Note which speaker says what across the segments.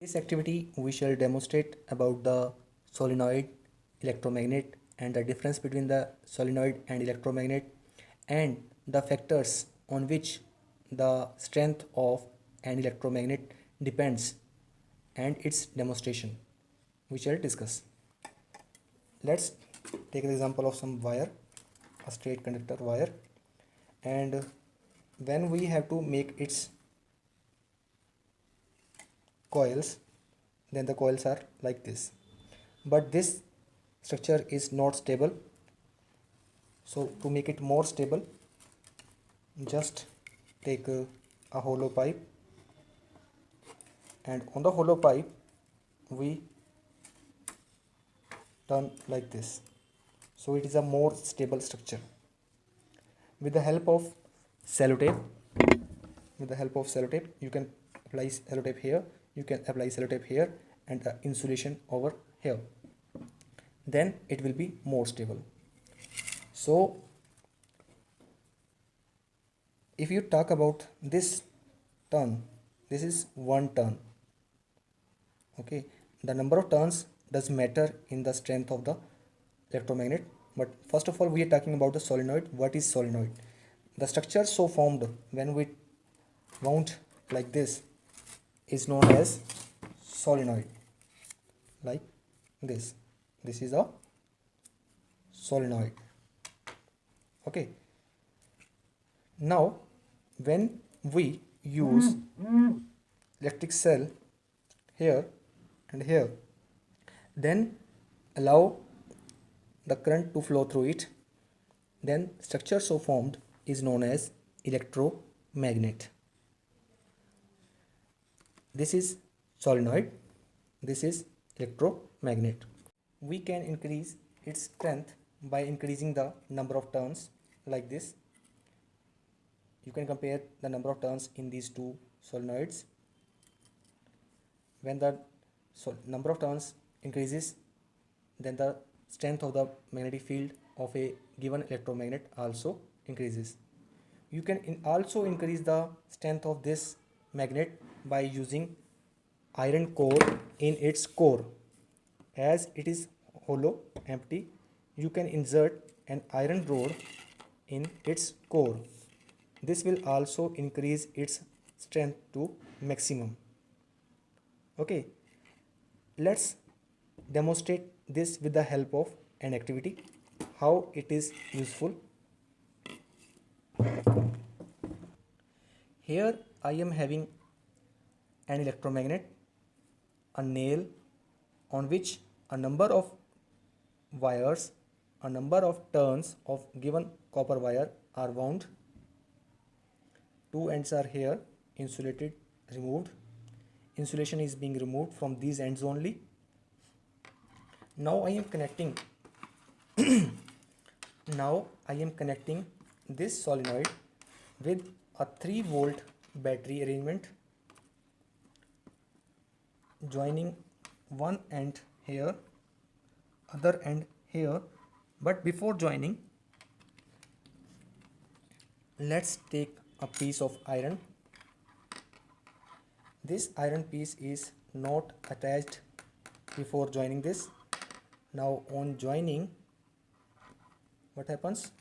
Speaker 1: This activity we shall demonstrate about the solenoid, electromagnet and the difference between the solenoid and electromagnet and the factors on which the strength of an electromagnet depends and its demonstration we shall discuss. Let's take the example of some wire, a straight conductor wire, and when we have to make its coils, then the coils are like this, but this structure is not stable. So to make it more stable, just take a hollow pipe, and on the hollow pipe we turn like this, so it is a more stable structure. With the help of sellotape, you can apply sellotape here, you can apply sellotape here, and insulation over here, then it will be more stable. So if you talk about this turn, this is one turn. Okay, the number of turns does matter in the strength of the electromagnet, but first of all we are talking about the solenoid. What is solenoid? The structure so formed when we wound like this is known as solenoid. Like this is a solenoid. Okay, now when we use electric cell here and here, then allow the current to flow through it, then structure so formed is known as electromagnet. This is solenoid, this is electromagnet. We can increase its strength by increasing the number of turns like this. You can compare the number of turns in these two solenoids. When the number of turns increases, then the strength of the magnetic field of a given electromagnet also increases. You can also increase the strength of this magnet by using iron core in its core. As it is hollow, empty, you can insert an iron rod in its core. This will also increase its strength to maximum. Okay, let's demonstrate this with the help of an activity, how it is useful. Here I am having an electromagnet, a nail on which a number of wires, a number of turns of given copper wire are wound. Two ends are here, insulated, removed. Insulation is being removed from these ends only. Now I am connecting this solenoid with a 3-volt battery arrangement, joining one end here, other end here. But before joining, let's take a piece of iron. This iron piece is not attached before joining this. Now on joining, what happens?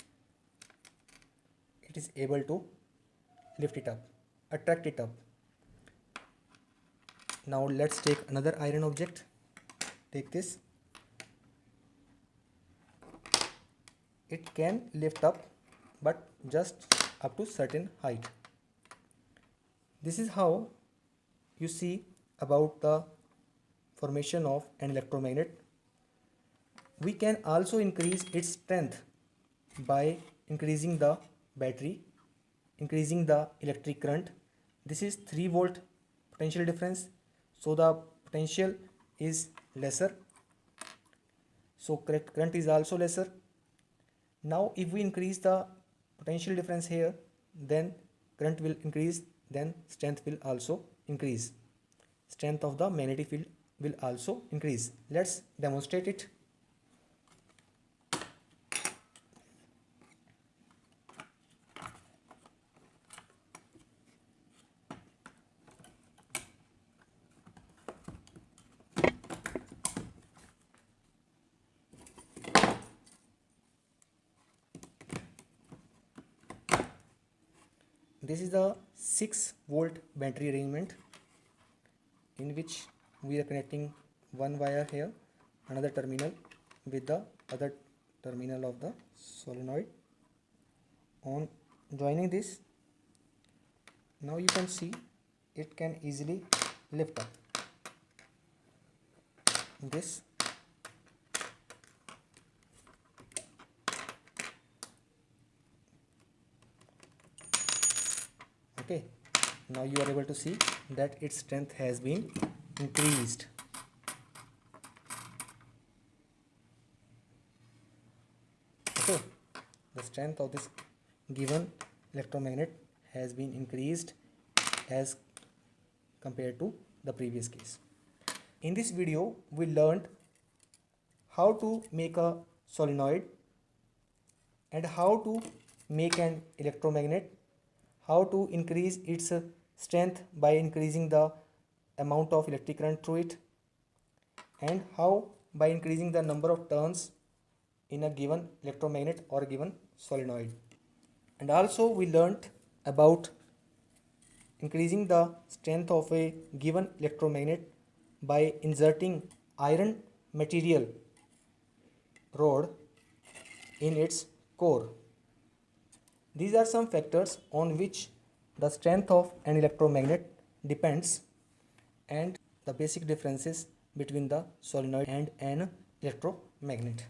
Speaker 1: It is able to lift it up, attract it up. Now let's take another iron object. Take this. It can lift up, but just up to certain height. This is how you see about the formation of an electromagnet. We can also increase its strength by increasing the battery, increasing the electric current. This is 3-volt potential difference, so the potential is lesser, so current is also lesser. Now if we increase the potential difference here, then current will increase, then strength will also increase. Strength of the magnetic field will also increase. Let's demonstrate it. This is the 6-volt battery arrangement in which we are connecting one wire here, another terminal with the other terminal of the solenoid. On joining this, now you can see it can easily lift up this. Okay, now you are able to see that its strength has been increased. Okay, the strength of this given electromagnet has been increased as compared to the previous case. In this video, we learned how to make a solenoid and how to make an electromagnet, how to increase its strength by increasing the amount of electric current through it, and how by increasing the number of turns in a given electromagnet or given solenoid. And also we learnt about increasing the strength of a given electromagnet by inserting iron material rod in its core. These are some factors on which the strength of an electromagnet depends, and the basic differences between the solenoid and an electromagnet.